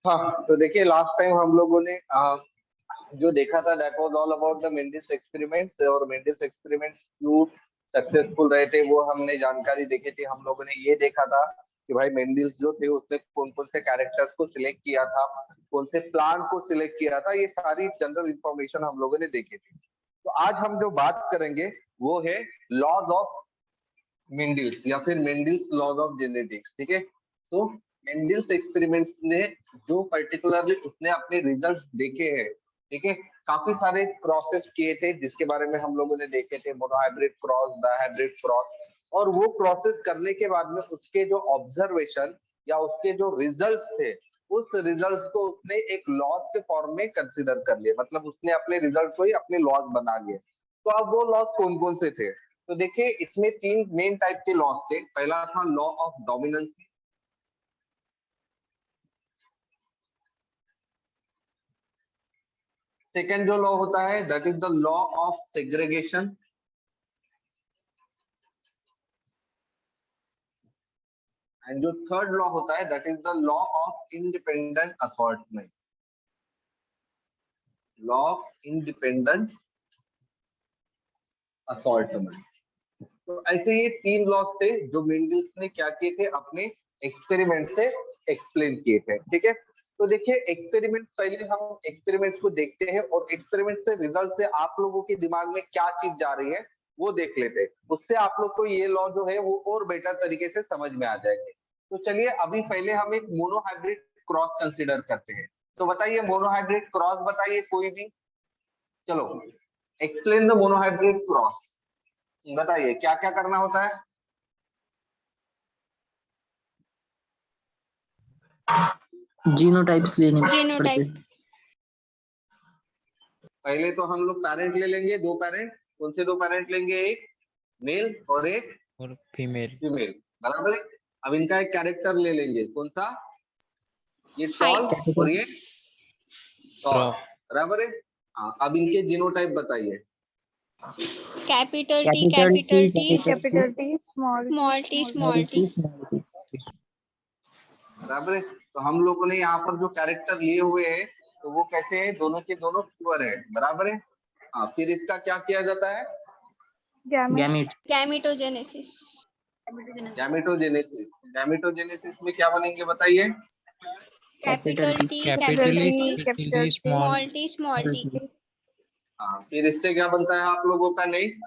हाँ, तो देखिए लास्ट टाइम हम लोगों ने जो देखा था that was all about the Mendis experiments, और मेंडिस एक्सपेरिमेंट्स क्यों सक्सेसफुल रहे थे वो हमने जानकारी देखी थी। हम लोगों ने ये देखा था कि भाई मेंडिस जो थे उसने कौन कौन से कैरेक्टर्स को सिलेक्ट किया था, कौन से प्लांट को सिलेक्ट किया था, ये सारी जनरल इंफॉर्मेशन हम लोगों ने देखी थी। तो आज हम जो बात करेंगे वो है लॉज ऑफ मेंडिल्स या फिर मेंडिल्स लॉज ऑफ जेनेटिक्स। ठीक है, तो मेंडिल्स एक्सपेरिमेंट्स ने जो पर्टिकुलरली उसने अपने रिजल्ट्स देखे हैं, ठीक है, काफी सारे क्रॉसेस किए थे जिसके बारे में हम लोगों ने देखे थे, मोनोहाइब्रिड क्रॉस, डायहाइब्रिड क्रॉस। और वो प्रोसेस करने के बाद में उसके जो ऑब्जर्वेशन या उसके जो रिजल्ट्स थे, उस रिजल्ट्स को उसने एक लॉज के फॉर्म में कंसीडर कर लिया, मतलब उसने अपने रिजल्ट को ही अपने लॉज बना लिए। तो अब वो लॉज कौन कौन से थे? तो देखिए इसमें तीन मेन टाइप के लॉज थे। पहला था लॉ ऑफ डोमिनेंस, सेकेंड जो लॉ होता है that is the law of segregation, and जो थर्ड लॉ होता है that is the law of independent assortment, law of independent assortment. तो ऐसे ये तीन लॉज थे जो मेंडल्स ने क्या किए थे, अपने एक्सपेरिमेंट से एक्सप्लेन किए थे। ठीक है, तो देखिए एक्सपेरिमेंट, पहले हम एक्सपेरिमेंट्स को देखते हैं और एक्सपेरिमेंट से रिजल्ट से आप लोगों के दिमाग में क्या चीज जा रही है वो देख लेते हैं। उससे आप लोग को ये लॉ जो है वो और बेटर तरीके से समझ में आ जाएंगे। तो चलिए अभी पहले हम एक मोनोहाइब्रिड क्रॉस कंसिडर करते हैं। तो बताइए मोनोहाइब्रिड क्रॉस बताइए कोई भी, चलो एक्सप्लेन द मोनोहाइब्रिड क्रॉस, बताइए क्या क्या करना होता है। जीनोटाइप्स लेने पड़ते हैं। पहले तो हम लोग पैरेंट ले लेंगे, दो पैरेंट। कौन से दो पैरेंट लेंगे? एक मेल और एक फीमेल। फीमेल, बराबर है। अब इनका एक कैरेक्टर ले लेंगे, कौन सा? ये टॉल और ये टॉल, बराबर है। हाँ, अब इनके जीनोटाइप बताइए। Capital T, capital T, capital T, small T, small T. बराबर है। तो हम लोगों ने यहाँ पर जो कैरेक्टर लिए हुए हैं तो वो कैसे है? दोनों के दोनों प्योर है, बराबर है। हाँ, फिर इसका क्या किया जाता है? गैमेट। गैमेटोजेनेसिस। गैमेटोजेनेसिस। गैमेटोजेनेसिस में क्या बनेंगे बताइए? Capital T, capital T, small T, small T. हाँ, फिर इससे क्या बनता है आप लोगों का नेक्स्ट?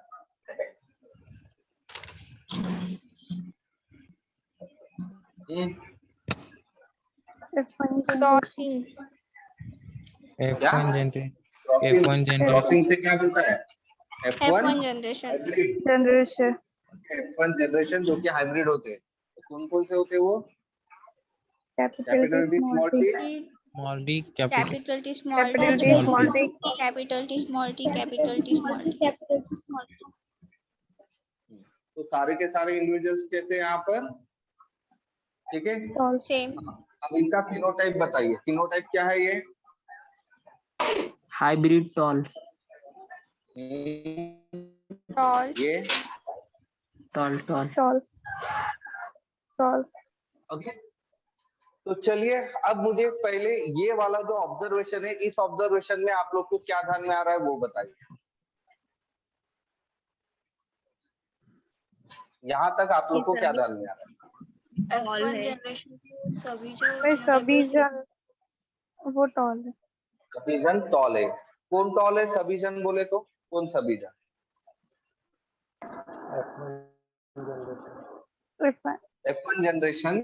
क्रॉसिंग। F1 क्रॉसिंग से क्या बनता है? F1 generation. Generation. F1 generation जो कि हाइब्रिड होते हैं। तो कौन कौन से होते हैं वो? Capital T, small T, small D, capital T, small capital T, T, small T, capital T, small T, capital T, small T. तो सारे के सारे इंडिविजुअल्स कैसे यहाँ पर? ठीक है, सेम। अब इनका फिनोटाइप बताइए। फिनोटाइप क्या है ये? Hybrid tall. टॉल। ये tall tall tall, tall. Okay. तो चलिए अब मुझे पहले ये वाला जो ऑब्जर्वेशन है, इस ऑब्जर्वेशन में आप लोग को क्या ध्यान में आ रहा है वो बताइए। यहाँ तक आप लोग को क्या ध्यान में आ रहा है? F1 जनरेशन सभी जन वो टॉल है। सभी जन टॉल है। कौन टॉल है सभी जन बोले तो? कौन सभी जन? F1 जनरेशन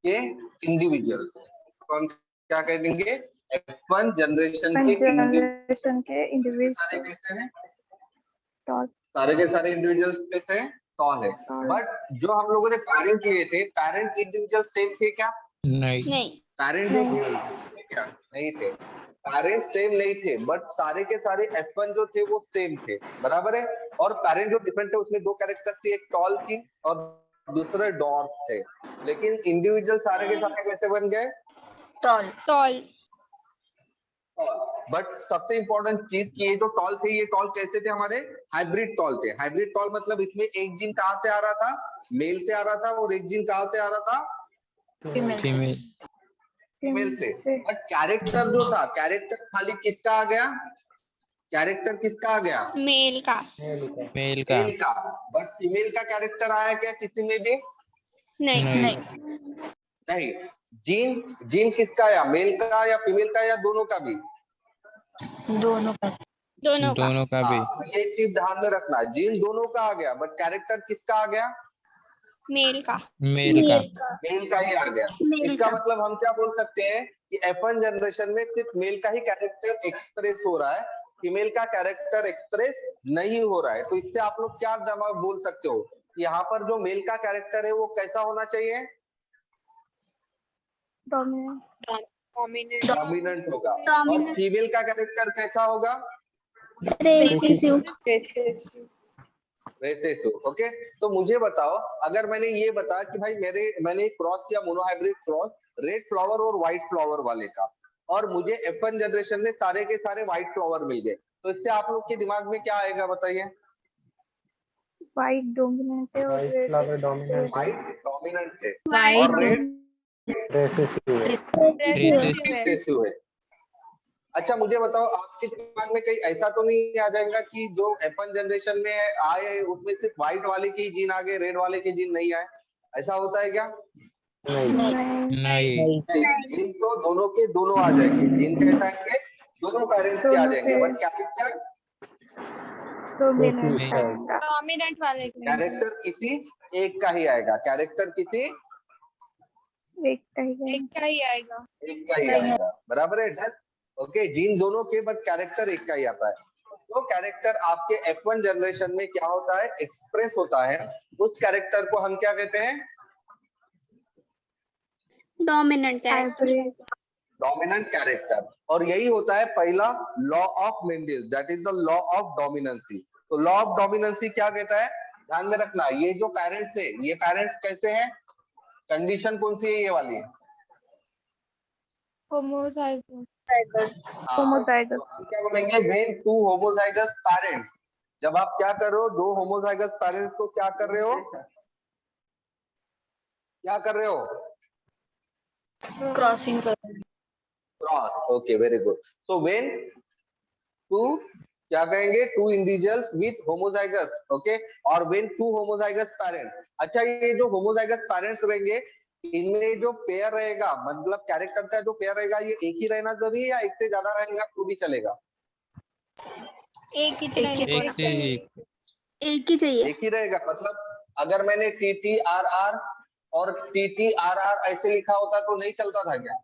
के इंडिविजुअल्स। कौन क्या कह देंगे? F1 जनरेशन के इंडिविजुअल कैसे हैं? टॉल। सारे के सारे इंडिविजुअल्स कैसे हैं? टॉल है। बट जो हम लोगों ने पैरेंट लिए थे, पैरेंट इंडिविजुअल सेम थे क्या? नहीं। पैरेंट जो थे क्या? नहीं थे। पैरेंट सेम नहीं थे, बट सारे के सारे F1 जो थे वो सेम थे, बराबर है। और पैरेंट जो डिफरेंट थे उसमें दो कैरेक्टर्स थे, एक टॉल थी और दूसरे डॉर्फ थे। लेकिन इंडिविजुअल सारे के सारे कैसे बन गए? टॉल। टॉल। बट सबसे इंपॉर्टेंट चीज की ये जो टॉल थे, ये टॉल कैसे थे? हमारे हाइब्रिड टॉल थे। हाइब्रिड टॉल मतलब इसमें एक जीन कहाँ से आ रहा था? मेल से आ रहा था, और एक जीन कहाँ से आ रहा था? फीमेल। फीमेल से। बट कैरेक्टर जो था, कैरेक्टर खाली किसका आ गया? कैरेक्टर किसका आ गया? मेल का। मेल का। मेल का। बट फीमेल का कैरेक्टर आया क्या किसी में भी? नहीं। नहीं। जीन, जीन किसका आया? मेल का या फीमेल का या दोनों का भी? दोनों का। दोनों का भी। हाँ, ये चीज ध्यान में रखना, जीन दोनों का आ गया बट कैरेक्टर किसका आ गया? मेल का। मेल का। मेल का ही आ गया। इसका मतलब हम क्या बोल सकते हैं कि F1 जनरेशन में सिर्फ मेल का ही कैरेक्टर एक्सप्रेस हो रहा है, फीमेल का कैरेक्टर एक्सप्रेस नहीं हो रहा है। तो इससे आप लोग क्या जवाब बोल सकते हो? यहाँ पर जो मेल का कैरेक्टर है वो कैसा होना चाहिए? डोमिनेंट होगा। और फीमेल का कैरेक्टर कैसा होगा? रेसेसिव। ओके, तो मुझे बताओ, अगर मैंने ये बताया कि भाई मैंने क्रॉस किया मोनोहाइब्रिड क्रॉस रेड फ्लावर और व्हाइट फ्लावर वाले का, और मुझे F1 जनरेशन में सारे के सारे व्हाइट फ्लावर मिल गए, तो इससे आप लोग के दिमाग में क्या आएगा बताइए? व्हाइट डोमिनेंट है और रेड व्हाइट डोमिनेंट है और रेड रेसेसिव है। अच्छा मुझे बताओ, आपके दिमाग में कहीं ऐसा तो नहीं आ जाएगा कि जो F1 जनरेशन में आए उसमें सिर्फ व्हाइट वाले के जीन आ गए, रेड वाले के जीन नहीं आए? ऐसा होता है क्या? नहीं। जीन तो दोनों के दोनों आ जाएंगे। जीन कैसा आएंगे? दोनों पेरेंट्स के आ जाएंगे, बट कैरेक्टर डोमिनेंट वाले कैरेक्टर किसी एक का ही आएगा। कैरेक्टर किसी एक का ही आएगा। एक का ही आएगा, बराबर है? डन। ओके, जीन दोनों के बट कैरेक्टर एक का ही आता है। तो कैरेक्टर आपके F1 जनरेशन में क्या होता है? एक्सप्रेस होता है। उस कैरेक्टर को हम क्या कहते हैं? Dominant character. और यही होता है पहला law of Mendel, that is the law of dominancy. तो लॉ ऑफ डोमिनेंसी क्या कहता है? ध्यान में रखना, ये जो पेरेंट्स है, ये पेरेंट्स कैसे हैं? कंडीशन कौन सी है ये वाली? होमोजाइगस। क्या बोलेंगे? व्हेन टू होमोजाइगस पेरेंट्स, जब आप क्या कर रहे हो, दो होमोजाइगस पेरेंट्स को क्या कर रहे हो? क्या कर रहे हो? Crossing cross. Okay, very good. So when two क्या कहेंगे? Two individuals with homozygous. Okay, और व्हेन टू होमोजाइगस पेरेंट्स। अच्छा, ये जो होमोजाइगस पेरेंट्स रहेंगे, इनमें जो पेयर रहेगा, मतलब कैरेक्टर का जो पेयर रहेगा, ये एक ही रहना जरूरी है या एक से ज्यादा रहेगा तो भी चलेगा? एक ही चाहिए। एक ही रहेगा। मतलब अगर मैंने TTRR और TTRR ऐसे लिखा होता तो नहीं चलता था क्या?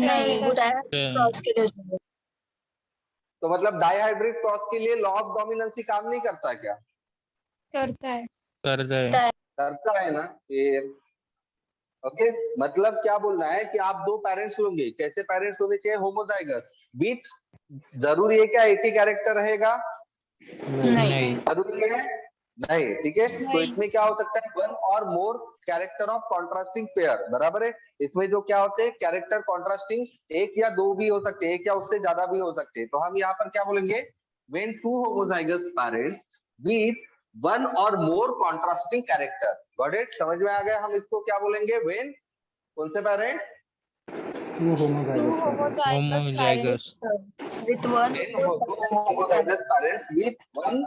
नहीं, क्रॉस के लिए। तो मतलब डाइहाइब्रिड क्रॉस के लिए लॉ ऑफ डोमिनेंसी काम नहीं करता क्या? करता है। करता है ना फिर। ओके, मतलब क्या बोलना है कि आप दो पेरेंट्स होंगे, कैसे पेरेंट्स होने चाहिए? होमोजाइगस विथ, जरूरी है क्या एक ही कैरेक्टर रहेगा? नहीं। जरूरी है? नहीं, ठीक है। तो इसमें क्या हो सकता है? One or more character of contrasting pair, बराबर है? इसमें जो क्या होते हैं कैरेक्टर कॉन्ट्रास्टिंग, एक या दो भी हो सकते हैं, एक या उससे ज्यादा भी हो सकते हैं। तो हम यहाँ पर क्या बोलेंगे? When two homozygous parents with one or more contrasting character. Got it? समझ में आ गया? हम इसको क्या बोलेंगे? व्हेन कौन से parent? Two homozygous with one homozygous parents with one,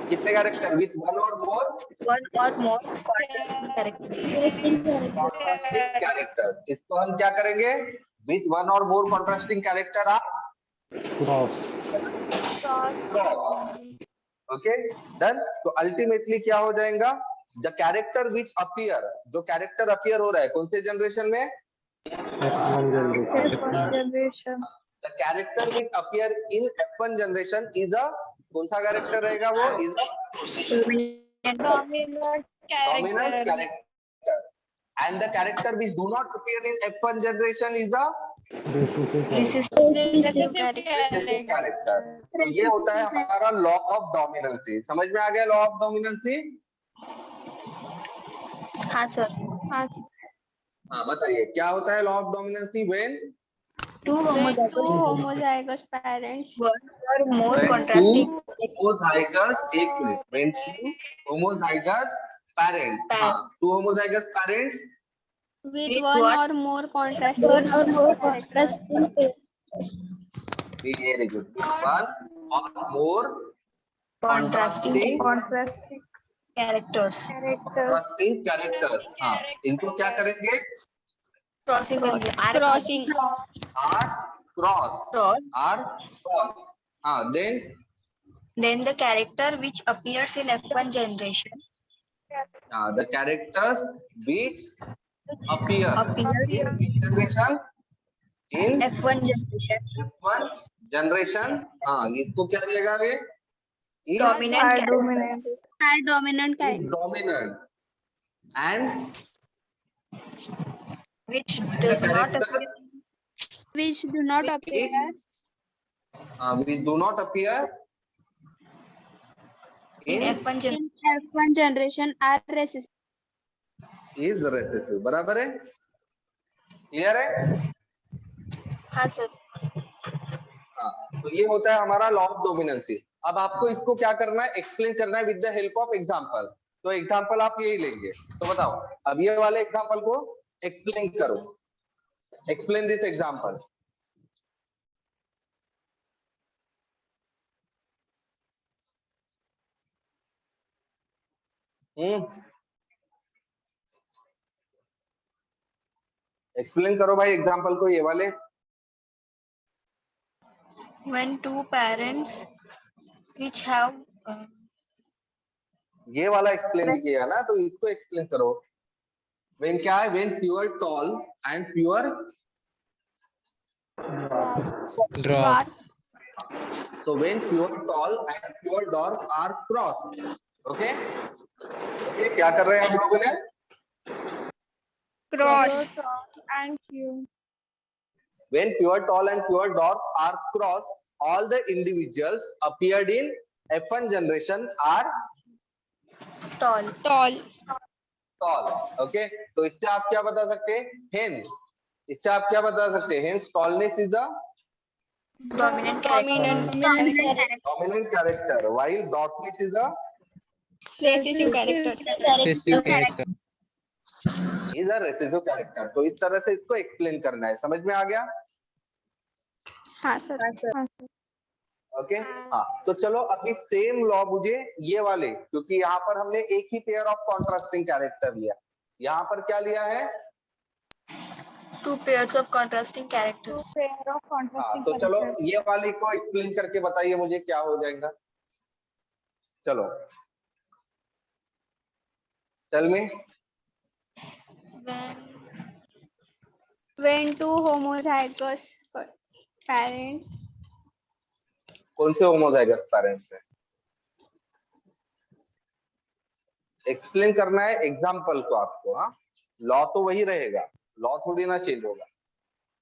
कितने character? With one or more contrasting character. इसको हम क्या करेंगे? With one or more contrasting character आप ओके, डन। तो अल्टीमेटली क्या हो जाएगा? द कैरेक्टर विच अपीयर, जो कैरेक्टर अपीयर हो रहा है कौन से जनरेशन में? Generation. The character which appear in F1 generation is a, कौन सा कैरेक्टर रहेगा वो? Is a dominant character. And the character which do not appear in F1 generation is a character. तो ये होता है हमारा लॉ ऑफ डोमिनेंसी। समझ में आ गया लॉ ऑफ डोमिनेंसी? हाँ सर। हाँ, बताइए क्या होता है law of dominancy? When two homozygous parents और मोर कॉन्ट्रास्टिंग होमोजाइगस, एक minute, when two homozygous parents, हाँ, two homozygous parents with one or more contrasting Very good. One or more contrasting contrasting characters. contrasting characters. हाँ, इनको क्या करेंगे? Crossing R cross. हाँ, then the character which appears in F1 generation the characters which appear in which generation? In F1 generation F1 generation. हाँ, इसको क्या दिएगा ये? dominant are character dominant are dominant Is character dominant and which the does not characters appear which do not appear which do not appear in in F1 generation are recessive. is recessive. बराबर है? Clear है? हाँ sir. हाँ, तो ये होता है हमारा लॉ ऑफ डोमिनेंसी. अब आपको इसको क्या करना है? एक्सप्लेन करना है with the help of example. तो एग्जांपल आप यही लेंगे. तो बताओ, अब ये वाले एग्जांपल को एक्सप्लेन करो. Explain this example. एक्सप्लेन करो भाई एग्जांपल को, ये वाले. When two parents which have ये वाला एक्सप्लेन किया ना, तो इसको एक्सप्लेन करो. व्हेन क्या है? When pure tall and pure Drop. so when pure tall and pure dwarf are crossed. Okay, क्या कर रहे हैं हम लोगों ने? cross and Q. When pure tall and pure dwarf are crossed, all the individuals appeared in F1 generation are tall tall. Okay, तो इससे आप क्या बता सकते हैं? Hence, इससे आप क्या बता सकते हैं? Hence tallness is a dominant character, while darkness is a recessive character. Recessive character. is a recessive character. तो इस तरह से इसको एक्सप्लेन करना है. समझ में आ गया? हाँ सर. ओके. हाँ, तो चलो अभी सेम लॉ मुझे ये वाले, क्योंकि यहाँ पर हमने एक ही पेयर ऑफ कॉन्ट्रास्टिंग कैरेक्टर लिया. यहाँ पर क्या लिया है? Two pairs of contrasting characters. हाँ, तो चलो ये वाली को एक्सप्लेन करके बताइए मुझे क्या हो जाएगा. चलो, tell me. When two homozygous parents कौन से होमोजाइगस पेरेंट्स है? एक्सप्लेन करना है एग्जाम्पल को आपको. हाँ, लॉ तो वही रहेगा, लॉ थोड़ी ना चेंज होगा,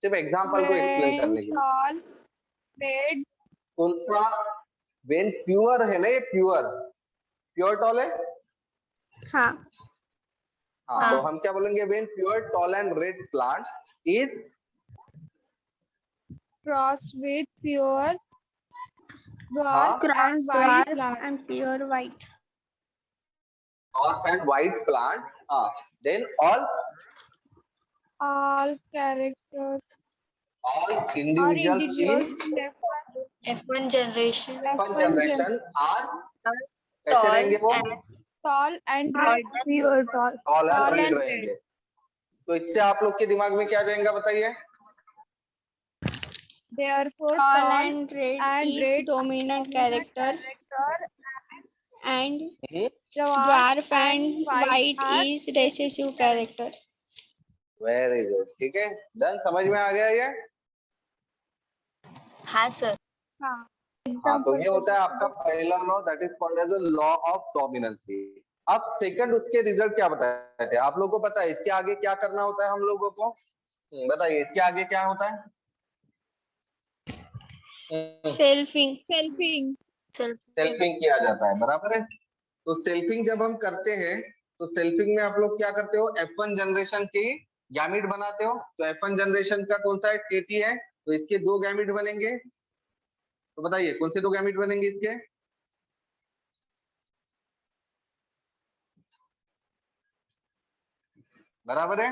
सिर्फ एग्जाम्पल को एक्सप्लेन करने के लिए. कौन सा? वेन प्योर है ना, ये प्योर टॉल है. हाँ. हाँ, तो हम क्या बोलेंगे? When pure tall and red plant is Cross with pure हाँ, and pure white. dark and white plant. Then all characters individuals in F1 generation F1 generation are कैसे रहेंगे वो? tall and red. Pure tall. Tall and red रहेंगे. तो इससे आप लोग के दिमाग में क्या जाएगा बताइए? Therefore, tall and red and is red dominant character and dwarf dwarf and white are is recessive character. Very good. ठीक है, डन. समझ में आ गया ये? हाँ सर. हाँ. हाँ, तो ये होता है आपका पहला law, that is called as law of dominancy. अब सेकंड, उसके रिजल्ट क्या बताए थे आप लोगों को? पता है इसके आगे क्या करना होता है हम लोगों को? बताइए, इसके आगे क्या होता है? सेल्फिंग किया जाता है. बराबर है. तो सेल्फिंग जब हम करते हैं, तो सेल्फिंग में आप लोग क्या करते हो? F1 जनरेशन की गैमिट बनाते हो. तो F1 जनरेशन का कौन सा है? KT है. तो इसके दो गैमिट बनेंगे. तो बताइए कौन से दो गैमिट बनेंगे इसके? बराबर है.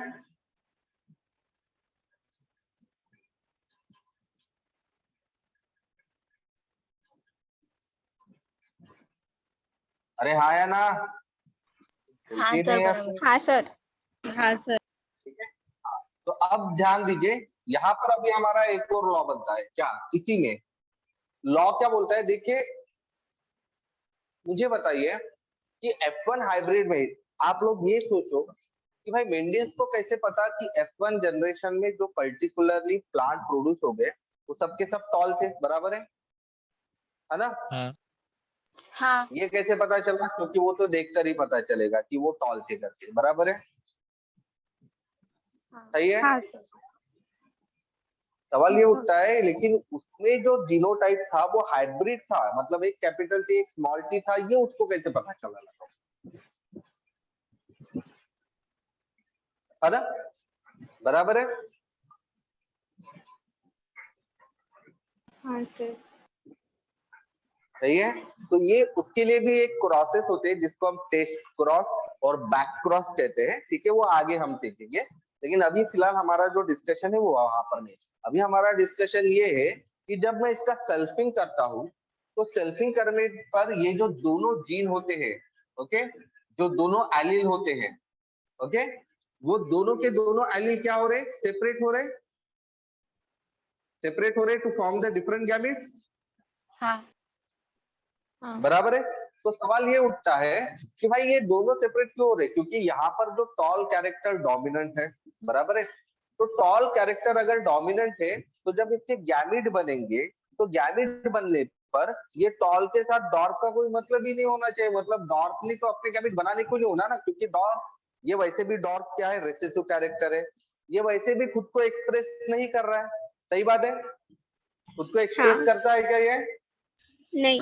अरे हाँ या ना? हाँ बोलती सर नहीं है। बराबर। हाँ सर। हाँ सर। ठीक है, तो अब ध्यान दीजिए, यहाँ पर अभी हमारा एक और लॉ बनता है क्या इसी में। लॉ क्या बोलता है, देखिए मुझे बताइए कि F1 हाइब्रिड में आप लोग ये सोचो कि भाई मेंडिस को कैसे पता कि F1 जनरेशन में जो पर्टिकुलरली प्लांट प्रोड्यूस हो गए वो सबके सब टॉल थे, बराबर है ना? हाँ। हाँ ये कैसे पता चला? क्योंकि वो तो देखकर ही पता चलेगा कि वो टॉल थे करके, बराबर है? सही है? हाँ सर। सवाल ये उठता है लेकिन उसमें जो जीनोटाइप था वो हाइब्रिड था, मतलब एक कैपिटल टी एक स्मॉल टी था, ये उसको कैसे पता चला लगा? है ना? बराबर है? हाँ सर। सही है। तो ये उसके लिए भी एक प्रोसेस होते हैं जिसको हम टेस्ट क्रॉस और बैक क्रॉस कहते हैं, ठीक है? वो आगे हम देखेंगे, लेकिन अभी फिलहाल हमारा जो डिस्कशन है वो वहां पर नहीं। अभी हमारा डिस्कशन ये है कि जब मैं इसका सेल्फिंग करता हूँ तो सेल्फिंग करने पर ये जो दोनों जीन होते हैं, ओके, जो दोनों एलील होते हैं, ओके, वो दोनों के दोनों एलील क्या हो रहे? सेपरेट हो रहे, सेपरेट हो रहे to form the different gametes. हाँ बराबर है? तो सवाल ये उठता है कि भाई ये दोनों सेपरेट क्यों हो रहे? क्योंकि यहाँ पर जो टॉल कैरेक्टर डोमिनेंट है, बराबर है? तो टॉल कैरेक्टर अगर डोमिनेंट है तो जब इसके गैमिट बनेंगे तो गैमिट बनने पर ये टॉल के साथ डॉर्फ का कोई मतलब ही नहीं होना चाहिए। मतलब डॉर्फ ने तो अपने गैमिट बनाने को नहीं होना ना, क्योंकि डॉर्फ ये वैसे भी डॉर्फ क्या है? रिसेसिव कैरेक्टर है, ये वैसे भी खुद को एक्सप्रेस नहीं कर रहा है। सही बात है? खुद को एक्सप्रेस हाँ। करता है क्या ये? नहीं।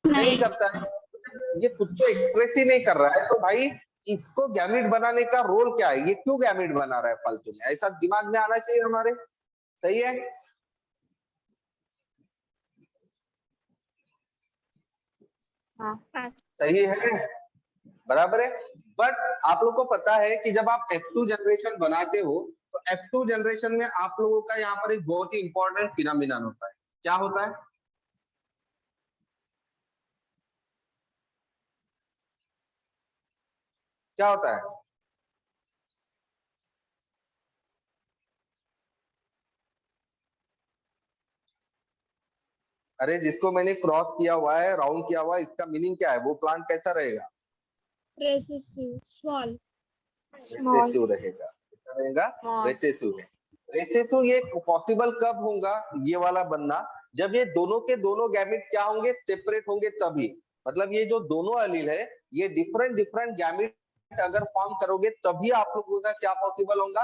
नहीं करता है। ये खुद को एक्सप्रेस ही नहीं कर रहा है तो भाई इसको गैमिट बनाने का रोल क्या है? ये क्यों गैमिट बना रहा है फालतू में? ऐसा दिमाग में आना चाहिए हमारे। सही है? हाँ। सही है, बराबर है। बट आप लोग को पता है कि जब आप F2 जनरेशन बनाते हो तो F2 जनरेशन में आप लोगों का यहाँ पर एक बहुत ही इंपॉर्टेंट फिनोमिनन होता है। क्या होता है? क्या होता है? अरे जिसको मैंने क्रॉस किया हुआ है, राउंड किया हुआ है, इसका मीनिंग क्या है? वो प्लांट कैसा रहेगा? Recessive small. रेसेसिव रहेगा। कैसा रहेगा? रेसेसिव है। रेसेसिव ये पॉसिबल कब होगा ये वाला बनना? जब ये दोनों के दोनों गैमेट क्या होंगे? सेपरेट होंगे तभी। मतलब ये जो दोनों एलील है ये डिफरेंट डिफरेंट गैमेट अगर फॉर्म करोगे तभी आप लोगों का क्या पॉसिबल होगा?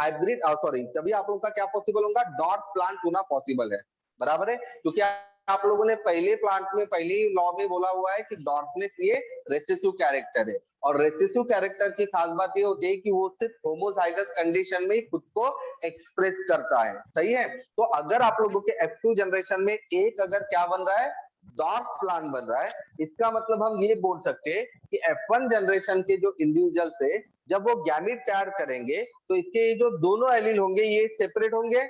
हाइब्रिड, सॉरी, तभी आप लोगों का क्या पॉसिबल होगा? डॉट प्लांट होना पॉसिबल है, बराबर है? क्योंकि आप लोगों ने पहले प्लांट में पहले ही लॉ में बोला हुआ है कि डॉर्फनेस ये रेसेसिव कैरेक्टर है, और रेसेसिव कैरेक्टर की खास बात ये होती है कि वो सिर्फ होमोजाइगस कंडीशन में ही खुद को एक्सप्रेस करता है। सही है? तो अगर आप लोगों के F2 जनरेशन में एक अगर क्या बन रहा है? डॉर्फ प्लांट बन रहा है, इसका मतलब हम ये बोल सकते हैं कि F1 जनरेशन के जो इंडिविजुअल से जब वो गैमेट तैयार करेंगे तो इसके जो दोनों एलील होंगे ये सेपरेट होंगे।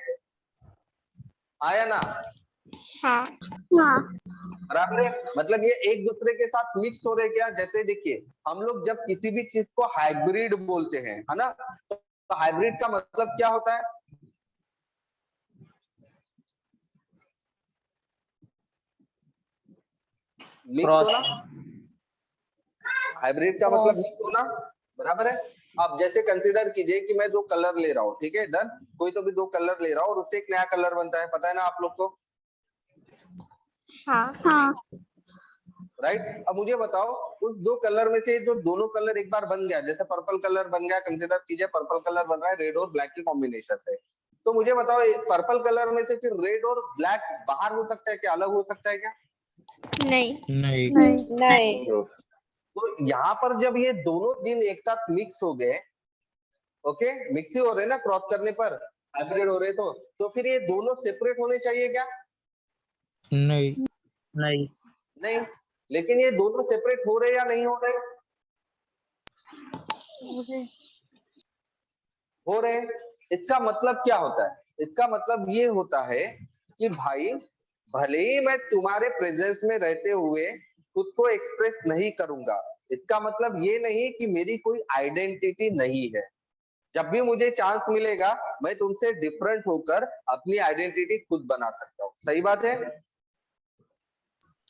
आया ना? हाँ। हाँ। बराबर है? मतलब ये एक दूसरे के साथ मिक्स हो रहे क्या? जैसे देखिए हम लोग जब किसी भी चीज को हाइब्रिड बोलते हैं, है ना, तो हाइब्रिड का मतलब क्या होता है? मिक्स होना। हाइब्रिड का मतलब मिक्स होना, बराबर है? अब जैसे कंसीडर कीजिए कि मैं दो कलर ले रहा हूँ, ठीक है, डन, कोई तो भी दो कलर ले रहा हूँ और उससे एक नया कलर बनता है, पता है ना आप लोग को? हाँ। हाँ। राइट? अब मुझे बताओ उस दो कलर में से जो दोनों कलर एक बार बन गया, जैसे पर्पल कलर बन गया, कंसीडर कीजिए पर्पल कलर बन रहा है रेड और ब्लैक के कॉम्बिनेशन से, तो मुझे बताओ पर्पल कलर में से फिर रेड और ब्लैक बाहर हो सकता है क्या? अलग हो सकता है क्या? नहीं। नहीं। नहीं। तो यहाँ पर जब ये दोनों जीन एक साथ मिक्स हो गए, ओके, मिक्स ही हो रहे ना क्रॉस करने पर, हाइब्रिड हो रहे, तो फिर ये दोनों सेपरेट होने चाहिए क्या? नहीं। नहीं। नहीं। लेकिन ये दोनों सेपरेट हो रहे या नहीं हो रहे? हो रहे। इसका मतलब क्या होता है? इसका मतलब ये होता है कि भाई भले ही मैं तुम्हारे प्रेजेंस में रहते हुए खुद को एक्सप्रेस नहीं करूंगा। इसका मतलब ये नहीं कि मेरी कोई आइडेंटिटी नहीं है। जब भी मुझे चांस मिलेगा मैं तुमसे डिफरेंट होकर अपनी आइडेंटिटी खुद बना सकता हूँ। सही बात है?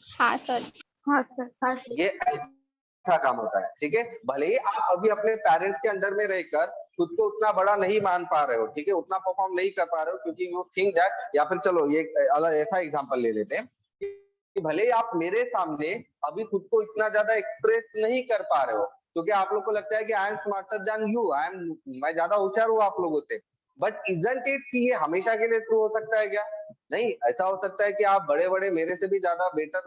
हाँ सर। हाँ सर। ये ऐसा काम होता है, ठीक है। भले ही आप अभी अपने पेरेंट्स के अंडर में रहकर खुद को उतना बड़ा नहीं मान पा रहे हो, ठीक है, उतना परफॉर्म नहीं कर पा रहे हो क्योंकि वो थिंक दैट, या फिर चलो ये अलग ऐसा एग्जांपल ले लेते हैं कि भले ही आप मेरे सामने अभी खुद को इतना ज्यादा एक्सप्रेस नहीं कर पा रहे हो क्योंकि आप लोग को लगता है कि I am smarter than you, मैं ज्यादा होशियार हूँ आप लोगों से, बट इजंट इट कि ये हमेशा के लिए ट्रू हो सकता है क्या? नहीं, ऐसा हो सकता है कि आप बड़े बड़े मेरे से भी ज्यादा बेटर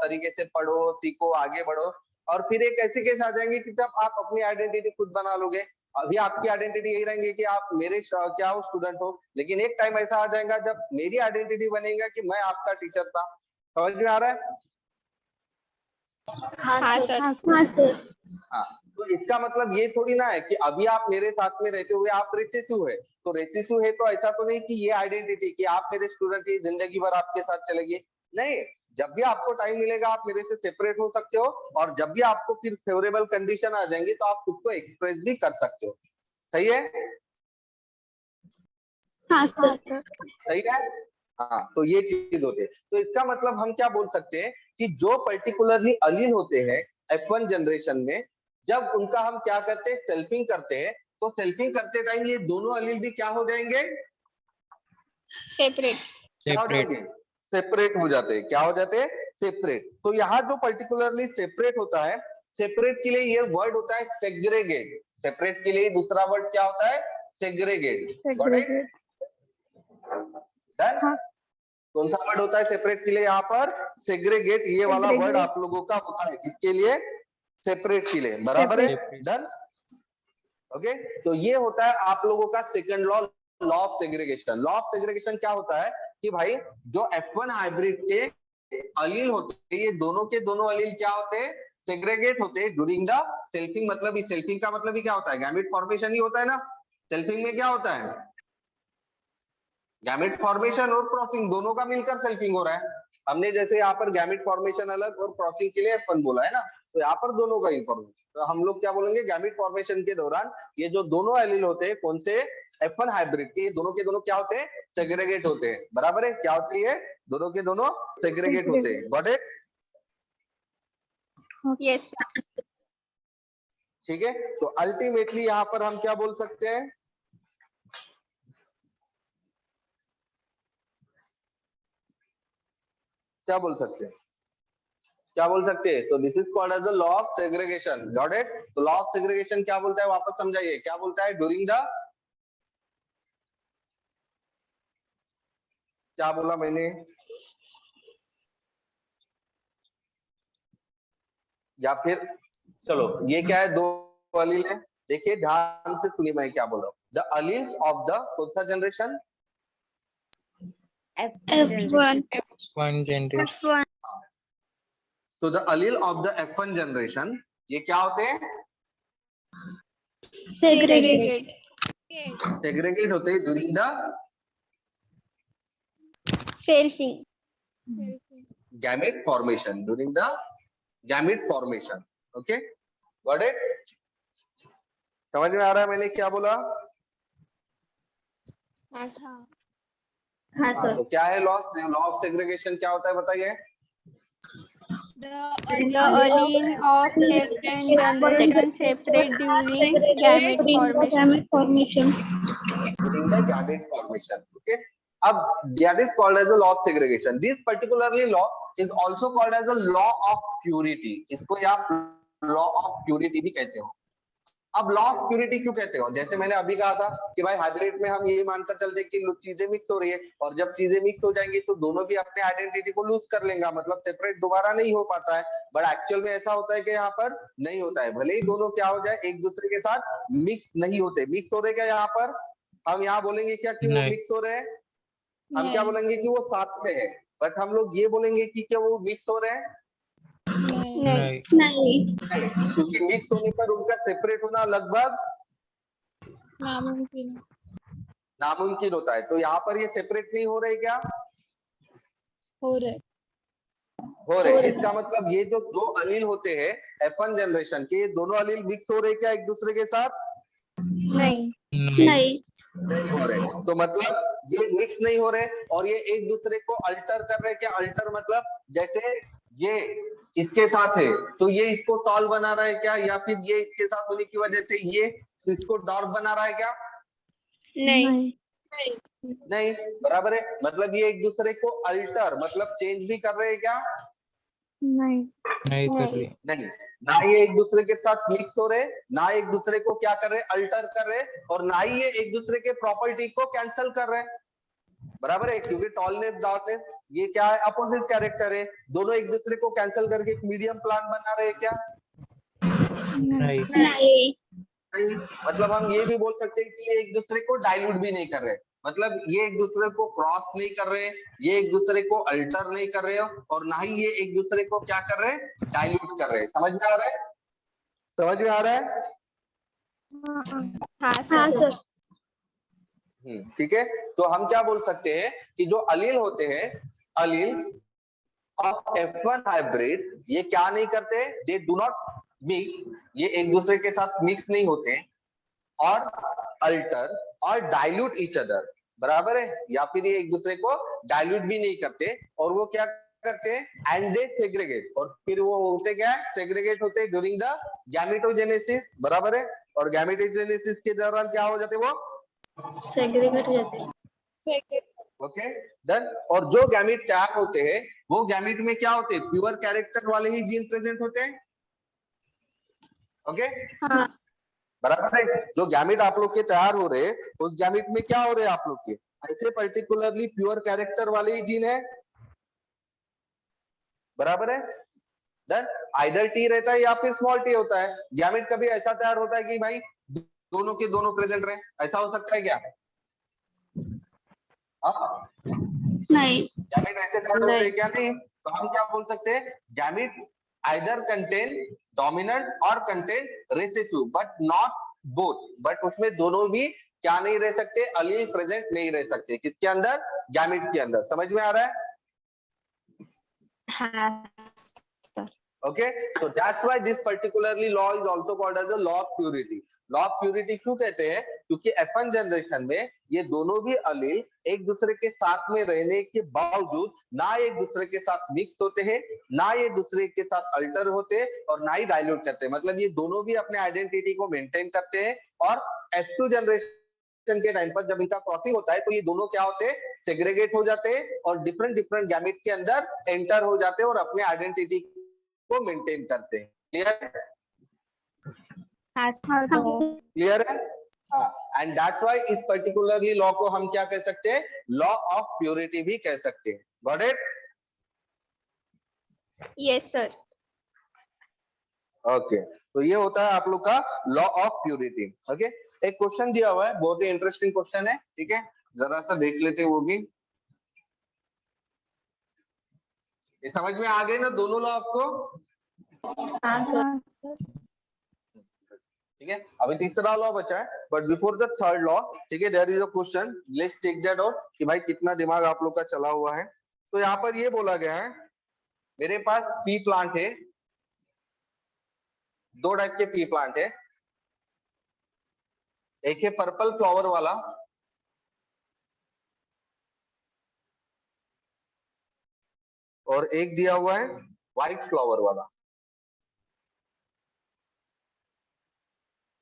तरीके से पढ़ो, सीखो, आगे बढ़ो, और फिर एक ऐसे केस आ जाएंगे कि जब आप अपनी आइडेंटिटी खुद बना लोगे। अभी आपकी आइडेंटिटी यही रहेंगे कि आप मेरे क्या हो, स्टूडेंट हो, लेकिन एक टाइम ऐसा आ जाएगा जब मेरी आइडेंटिटी बनेगा कि मैं आपका टीचर था। समझ में आ रहा है? हाँ सर। हाँ सर। हाँ, तो इसका मतलब ये थोड़ी ना है कि अभी आप मेरे साथ में रहते हुए आप रेसिसिव है, तो रेसिसिव है तो ऐसा तो नहीं कि ये आइडेंटिटी कि आप मेरे स्टूडेंट की जिंदगी भर आपके साथ चलेगी। नहीं, जब भी आपको टाइम मिलेगा आप मेरे से सेपरेट हो सकते हो, और जब भी आपको फिर फेवरेबल कंडीशन आ जाएंगी तो आप खुद को एक्सप्रेस भी कर सकते हो। सही है? हाँ सर। सही है? हाँ, तो ये चीज होती है। तो इसका मतलब हम क्या बोल सकते हैं कि जो पर्टिकुलरली अलील होते हैं F1 जनरेशन में, जब उनका हम क्या करते हैं, सेल्फिंग करते हैं, तो सेल्फिंग करते टाइम ये दोनों अलील भी क्या हो जाएंगे? सेपरेट। सेपरेट हो जाते हैं। क्या हो जाते हैं? सेपरेट। तो यहाँ जो पर्टिकुलरली सेपरेट होता है, सेपरेट के लिए ये वर्ड होता है सेग्रेगेट। सेपरेट के लिए दूसरा वर्ड क्या होता है? सेग्रेगेट। हाँ। कौन सा वर्ड होता है सेपरेट के लिए? यहाँ पर सेग्रेगेट, ये वाला वर्ड आप लोगों का होता है किसके लिए? सेपरेट के लिए। बराबर है? डन। ओके, तो ये होता है आप लोगों का second law, law of segregation. Law of segregation क्या होता है कि भाई जो F1 हाइब्रिड के अलील होते हैं, ये दोनों के दोनों अलील क्या होते हैं? सेग्रीगेट होते हैं ड्यूरिंग द सेल्फिंग। मतलब इस सेल्फिंग का मतलब ही क्या होता है? गैमेट फॉर्मेशन ही होता है ना। सेल्फिंग में क्या होता है? गैमेट फॉर्मेशन और क्रॉसिंग दोनों का मिलकर सेल्फिंग हो रहा है। हमने जैसे यहाँ पर गैमेट फॉर्मेशन अलग और क्रॉसिंग के लिए F1 बोला है ना, तो यहाँ पर दोनों का इंफॉर्मेशन, तो हम लोग क्या बोलेंगे? गैमेट फॉर्मेशन के दौरान ये जो दोनों एलील होते हैं, कौन से? F1 हाइब्रिड के, दोनों के दोनों क्या होते हैं? सेग्रीगेट होते हैं। बराबर है? क्या होते हैं? दोनों के दोनों सेग्रीगेट होते हैं। Got it? यस। ठीक है, तो अल्टीमेटली यहाँ पर हम क्या बोल सकते हैं? क्या बोल सकते हैं? क्या बोल सकते हैं? So this is called as the law of segregation. Got it? तो लॉ ऑफ सेग्रीगेशन क्या बोलता है? वापस समझाइए, क्या बोलता है? ड्यूरिंग द, क्या बोला मैंने? या फिर चलो ये क्या है? दो अलील है। देखिए ध्यान से सुनिए मैं क्या बोल रहा हूँ। द अलील्स ऑफ द कौन सा जनरेशन? F1. One generation. तो the Aleel of the F1 generation ये क्या होते हैं? Segregate. सेग्रीगेट होते हैं during the Selfing. Gamete formation. During the gamete formation. Okay, got it? समझ में आ रहा है मैंने क्या बोला? हाँ हाँ, तो क्या है लॉ ऑफ सेग्रीगेशन? क्या होता है बताइए? The allele of F1 generation separate during gamete formation. During the gamete formation. Okay. अब that is called as a law of segregation. This particularly law is also called as a law of purity. इसको आप law of purity भी कहते हो। अब law of purity क्यों कहते हो? जैसे मैंने अभी कहा था कि भाई हाइब्रिड में हम ये मानकर चलते हैं कि चीजें मिक्स हो रही है, और जब चीजें मिक्स हो जाएंगी तो दोनों भी अपने आइडेंटिटी को लूज कर लेंगे, मतलब सेपरेट दोबारा नहीं हो पाता है। बट एक्चुअल में ऐसा होता है कि यहाँ पर नहीं होता है। भले ही दोनों क्या हो जाए, एक दूसरे के साथ मिक्स नहीं होते। मिक्स हो रहे क्या यहाँ पर? हम यहाँ बोलेंगे क्या कि वो मिक्स हो रहे हैं? हम क्या बोलेंगे कि वो साथ में है, बट हम लोग ये बोलेंगे कि क्या वो मिक्स हो रहे हैं? नहीं। क्योंकि मिक्स होने पर उनका सेपरेट होना लगभग नामुमकिन होता है। तो यहाँ पर ये सेपरेट नहीं हो रहे क्या? हो रहे हो रहे। इसका मतलब ये जो दो अलील होते हैं F1 जनरेशन के, ये दोनों अलील मिक्स हो रहे क्या एक दूसरे के साथ? नहीं नहीं नहीं हो रहे। तो मतलब ये मिक्स नहीं हो रहे और ये एक दूसरे को अल्टर कर रहे। क्या अल्टर मतलब जैसे ये इसके साथ है तो ये इसको टॉल बना रहा है क्या, या फिर ये इसके साथ होने की वजह से ये इसको डॉर्क बना रहा है क्या? नहीं नहीं, बराबर है। मतलब ये एक दूसरे को अल्टर मतलब चेंज भी कर रहे हैं क्या? नहीं नहीं कर रही। नहीं, ना ये एक दूसरे के साथ मिक्स हो रहे, ना एक दूसरे को क्या कर रहे अल्टर कर रहे, और ना ही ये एक दूसरे के प्रॉपर्टी को कैंसिल कर रहे। बराबर है, क्योंकि टॉलनेस डार्कनेस ये क्या है, अपोजिट कैरेक्टर है। दोनों एक दूसरे को कैंसिल करके एक मीडियम प्लान बना रहे हैं क्या? नहीं नहीं नहीं। मतलब हम ये भी बोल सकते हैं कि ये एक दूसरे को डाइल्यूट भी नहीं कर रहे। मतलब ये एक दूसरे को क्रॉस नहीं कर रहे, ये एक दूसरे को अल्टर नहीं कर रहे, और ना ही ये एक दूसरे को क्या कर रहे डाइल्यूट कर रहे। समझ में आ रहा है? समझ में आ रहा है? हाँ सर ठीक है। तो हम क्या बोल सकते हैं कि जो अलील होते हैं, अलील ऑफ F1 हाइब्रिड, ये क्या नहीं करते, दे डू नॉट मिक्स, ये एक दूसरे के साथ मिक्स नहीं होते और अल्टर और डाइल्यूट ईच अदर। बराबर है, या फिर ये एक दूसरे को डाइल्यूट भी नहीं करते, और वो क्या करते हैं एंड दे सेग्रीगेट, और फिर वो होते क्या है सेग्रीगेट होते ड्यूरिंग द गैमेटोजेनेसिस। बराबर है, और गैमेटोजेनेसिस के दौरान क्या हो जाते वो सेग्रीगेट हो जाते हैं। Okay done. और जो गैमेट तैयार होते हैं वो गैमेट में क्या होते हैं प्योर कैरेक्टर वाले ही जीन प्रेजेंट होते हैं। ओके हाँ बराबर है, जो गैमेट आप लोग के तैयार हो रहे हैं उस गैमेट में क्या हो रहे हैं आप लोग के ऐसे पर्टिकुलरली प्योर कैरेक्टर वाले ही जीन है। बराबर है डन। आइदर टी रहता है या फिर स्मॉल टी होता है। गैमेट कभी ऐसा तैयार होता है कि भाई दोनों के दोनों प्रेजेंट रहे, ऐसा हो सकता है क्या? नहीं गैमेट ऐसे तैयार होते हैं क्या? नहीं। तो हम क्या बोल सकते हैं गैमेट आइदर कंटेन डोमिनेंट और contain recessive but not both. But उसमें दोनों भी क्या नहीं रह सकते, अलील प्रेजेंट नहीं रह सकते। किसके अंदर? गैमेट के अंदर। समझ में आ रहा है? हाँ Okay, so that's why this particularly law is also called as the law of purity. Law of purity क्यों कहते हैं? क्योंकि F1 जनरेशन में ये दोनों भी अलील एक दूसरे के साथ में रहने के बावजूद ना एक दूसरे के साथ मिक्स होते हैं, ना ये दूसरे के साथ अल्टर होते हैं, और ना ही डाइल्यूट करते हैं। मतलब ये दोनों भी अपने आइडेंटिटी को मेंटेन करते हैं, और F2 जनरेशन के टाइम पर जब इनका क्रॉसिंग होता है तो ये दोनों क्या होते हैं सेग्रीगेट हो जाते हैं, और डिफरेंट डिफरेंट गैमेट के अंदर एंटर हो जाते हैं और अपने आइडेंटिटी को मेंटेन करते हैं। क्लियर है? क्लियर है? एंड दैट्स व्हाई इस पर्टिकुलरली लॉ को हम क्या कह सकते हैं लॉ ऑफ प्योरिटी भी कह सकते हैं। Got it? Yes sir. Okay, तो ये होता है आप लोग का लॉ ऑफ प्योरिटी। ओके, एक क्वेश्चन दिया हुआ है, बहुत ही इंटरेस्टिंग क्वेश्चन है। ठीक है, जरा सा देख लेते हैं वो भी। ये समझ में आ गए ना दोनों लॉ आपको? हाँ सर। ठीक है, अभी तीसरा लॉ बचा है, but before the third law, ठीक है, there is a question, let's take that out कि भाई कितना दिमाग आप लोग का चला हुआ है। तो यहाँ पर ये बोला गया है मेरे पास पी प्लांट है, दो टाइप के पी प्लांट है, एक है पर्पल फ्लावर वाला और एक दिया हुआ है व्हाइट फ्लावर वाला।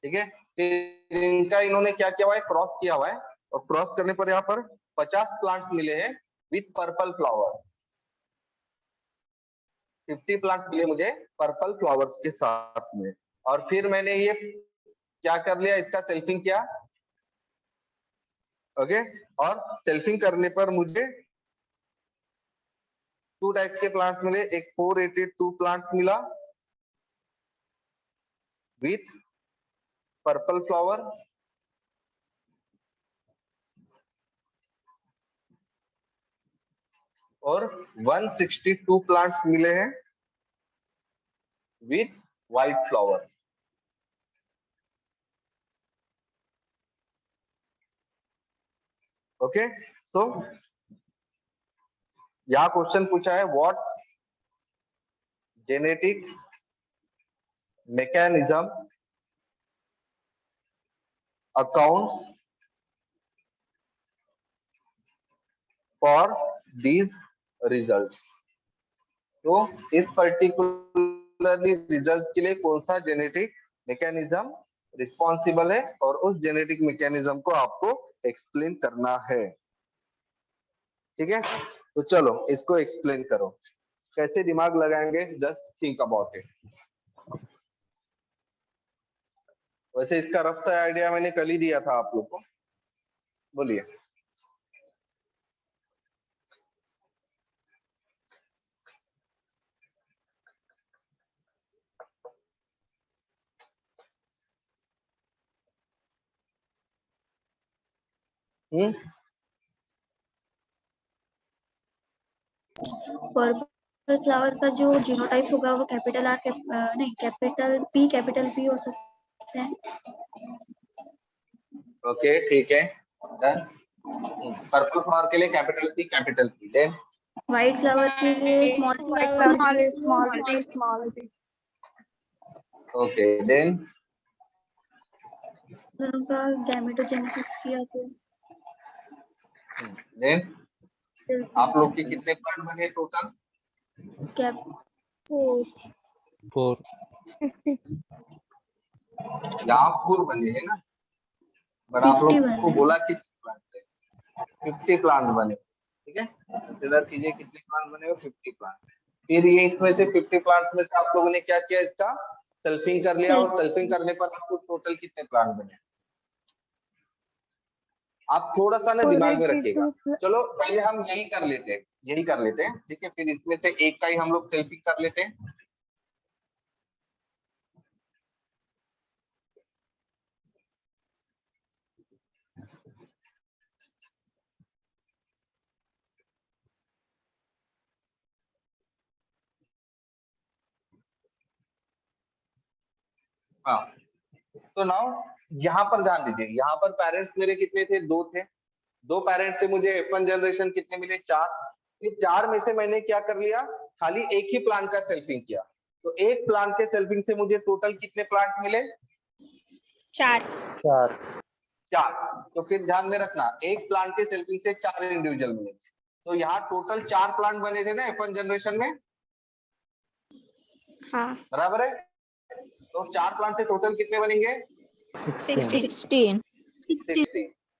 ठीक है, इनका इन्होंने क्या किया हुआ है क्रॉस किया हुआ है, और क्रॉस करने पर यहाँ पर 50 प्लांट्स मिले हैं विथ पर्पल फ्लावर, 50 प्लांट्स मिले मुझे पर्पल फ्लावर्स के साथ में। और फिर मैंने ये क्या कर लिया, इसका सेल्फिंग किया। ओके, और सेल्फिंग करने पर मुझे 2 टाइप के प्लांट्स मिले, एक 482 प्लांट्स मिला विथ पर्पल फ्लावर, और 162 प्लांट्स मिले हैं विथ व्हाइट फ्लावर। ओके, सो यहाँ क्वेश्चन पूछा है what genetic mechanism accounts for these results. तो इस पर्टिकुलरली रिजल्ट्स के लिए कौन सा जेनेटिक मैकेनिज्म रिस्पॉन्सिबल है और उस जेनेटिक मैकेनिज्म को आपको एक्सप्लेन करना है। ठीक है, तो चलो इसको एक्सप्लेन करो। कैसे दिमाग लगाएंगे, जस्ट थिंक अबाउट इट। वैसे इसका रफ सा आइडिया मैंने कल ही दिया था आप लोग को, बोलिए। पर्पल फ्लावर का जो जीनोटाइप होगा वो कैपिटल आर नहीं कैपिटल पी हो सकते हैं। ओके ठीक है, पर्पल फ्लावर के लिए capital P. Then white flower के लिए स्मॉल small. ओके, देन दोनों का गैमेटोजेनेसिस किया तो देन आप लोग के कितने प्लांट बने टोटल? कैप 4 यहाँ 4 बने हैं ना, बट आप 50 लोग को बोला कितने प्लांट थे? 50 प्लांट बने। ठीक है, कंसीडर कीजिए कितने प्लांट बने हो, 50 प्लांट। फिर ये इसमें से 50 प्लांट्स में से आप लोगों ने क्या किया, इसका सेल्फिंग कर लिया, और सेल्फिंग करने पर आपको टोटल कितने प्लांट बने? आप थोड़ा सा ना दिमाग में रखिएगा। चलो पहले हम यही कर लेते हैं, ठीक है, फिर इसमें से एक का ही हम लोग सेल्फिंग कर लेते हैं। हाँ, तो नाउ यहाँ पर ध्यान दीजिए, यहाँ पर पेरेंट्स मेरे कितने थे? 2 थे। 2 पेरेंट्स से मुझे F1 जनरेशन कितने मिले? 4। ये 4 में से मैंने क्या कर लिया, खाली एक ही प्लांट का सेल्फिंग किया। तो एक प्लांट के सेल्फिंग से मुझे टोटल कितने प्लांट मिले? 4। तो फिर ध्यान में रखना, एक प्लांट के सेल्फिंग से 4 इंडिविजुअल मिले। तो यहाँ टोटल 4 प्लांट बने थे ना F1 जनरेशन में, हाँ, बराबर है? तो 4 प्लांट से टोटल कितने बनेंगे? 16।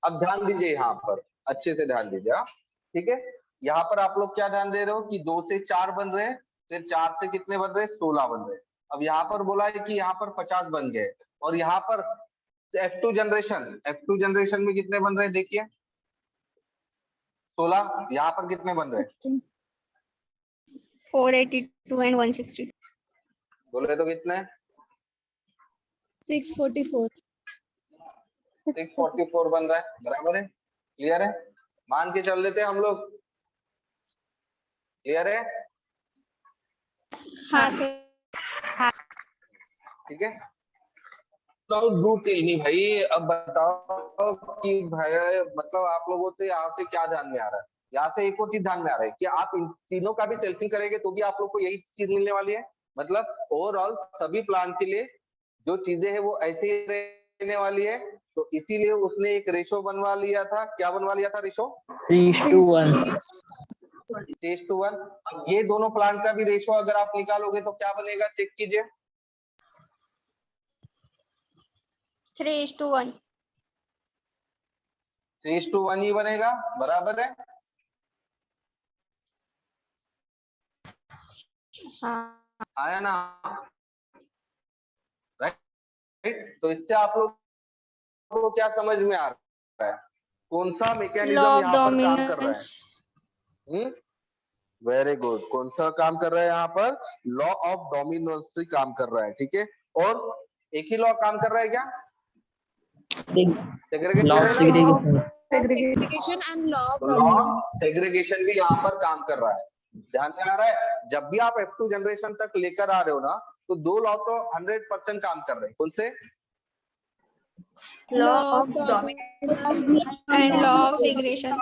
अब ध्यान दीजिए, यहाँ पर अच्छे से ध्यान दीजिए। ठीक है, यहाँ पर आप लोग क्या ध्यान दे रहे हो कि 2 से 4 बन रहे हैं, फिर 4 से कितने बन रहे हैं? 16 बन रहे हैं। अब यहाँ पर बोला है कि यहाँ पर 50 बन गए, और यहाँ पर F2 जनरेशन में कितने बन रहे हैं? देखिए 16, यहाँ पर कितने बन रहे हैं? 482 and 160। बोले तो कितने? 644। 644 बन रहा है, बराबर है? क्लियर है? मान के चल लेते हैं हम लोग, क्लियर है? हाँ ठीक है, तो डू टेल मी भाई, अब बताओ कि भाई मतलब आप लोगों से यहाँ से क्या ध्यान में आ रहा है? यहाँ से एक और चीज ध्यान में आ रहा है कि आप इन तीनों का भी सेल्फिंग करेंगे तो भी आप लोग को यही चीज मिलने वाली है। मतलब ओवरऑल सभी प्लांट के लिए जो चीजें हैं वो ऐसे ही रहने वाली है। तो इसीलिए उसने एक रेशो बनवा लिया था। क्या बनवा लिया था रेशो? 3:1। 3:1। अब ये दोनों प्लांट का भी रेशो अगर आप निकालोगे तो क्या बनेगा, चेक कीजिए। 3:1। 3:1 ही बनेगा, बराबर है? हाँ, आया ना? राइट, तो इससे आप लोग को क्या समझ में आ रहा है? कौन सा मैकेनिज्म यहाँ पर काम कर रहा है? वेरी गुड, कौन सा काम कर रहा है यहाँ पर? लॉ ऑफ डोमिनेंस काम कर रहा है। ठीक है, और एक ही लॉ काम कर रहा है क्या? Segregation and law of segregation भी यहाँ पर काम कर रहा है। ध्यान में आ रहा है? जब भी आप F2 जनरेशन तक लेकर आ रहे हो ना, तो 2 लॉ तो 100% काम कर रहे हैं। कौन से? Law of dominance and law of segregation.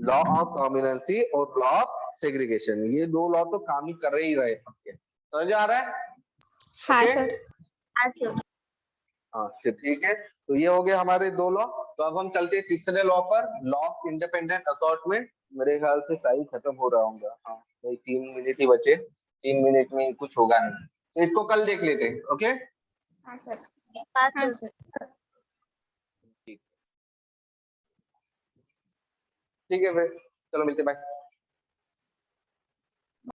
Law of dominancy और लॉ ऑफ सेग्रीगेशन, ये दो लॉ तो काम ही कर ही रहे आपके, समझ आ रहा है? हाँ Okay? सर। हाँ सर। हाँ ठीक है, तो ये हो गए हमारे दो लॉ। तो अब हम चलते हैं तीसरे लॉ पर, लॉ ऑफ इंडिपेंडेंट असॉर्टमेंट। मेरे ख्याल से टाइम खत्म हो रहा होगा, हाँ भाई 3 मिनट ही बचे, 3 मिनट में कुछ होगा नहीं, तो इसको कल देख लेते हैं। ओके हाँ सर। हाँ सर। ठीक है फिर, चलो मिलते हैं, बाय।